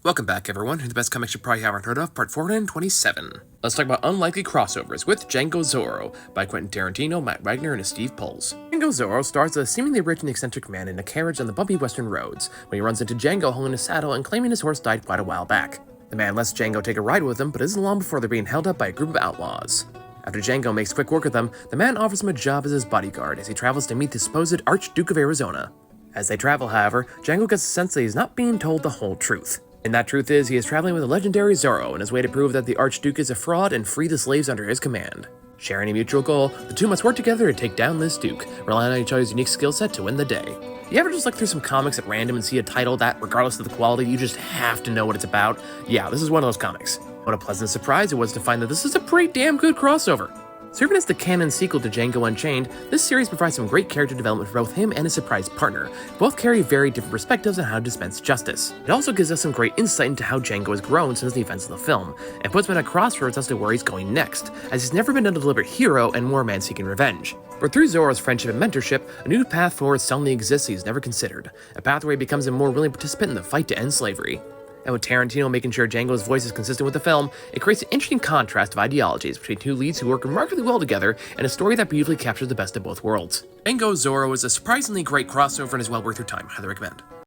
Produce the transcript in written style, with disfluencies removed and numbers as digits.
Welcome back, everyone, to the best comics you probably haven't heard of, part 427. Let's talk about unlikely crossovers with Django Zorro by Quentin Tarantino, Matt Wagner, and Steve Pulls. Django Zorro stars a seemingly rich and eccentric man in a carriage on the bumpy western roads when he runs into Django holding his saddle and claiming his horse died quite a while back. The man lets Django take a ride with him, but isn't long before they're being held up by a group of outlaws. After Django makes quick work of them, the man offers him a job as his bodyguard as he travels to meet the supposed Archduke of Arizona. As they travel, however, Django gets the sense that he's not being told the whole truth. And that truth is, he is traveling with the legendary Zorro in his way to prove that the Archduke is a fraud and free the slaves under his command. Sharing a mutual goal, the two must work together to take down this Duke, relying on each other's unique skill set to win the day. You ever just look through some comics at random and see a title that, regardless of the quality, you just have to know what it's about? Yeah, this is one of those comics. What a pleasant surprise it was to find that this is a pretty damn good crossover. Serving as the canon sequel to Django Unchained, this series provides some great character development for both him and his surprise partner. Both carry very different perspectives on how to dispense justice. It also gives us some great insight into how Django has grown since the events of the film, and puts him at a crossroads as to where he's going next, as he's never been a deliberate hero and more a man seeking revenge. But through Zorro's friendship and mentorship, a new path forward suddenly exists he's never considered, a path where he becomes a more willing participant in the fight to end slavery. And with Tarantino making sure Django's voice is consistent with the film, it creates an interesting contrast of ideologies between two leads who work remarkably well together in a story that beautifully captures the best of both worlds. Django Zorro is a surprisingly great crossover and is well worth your time. Highly recommend.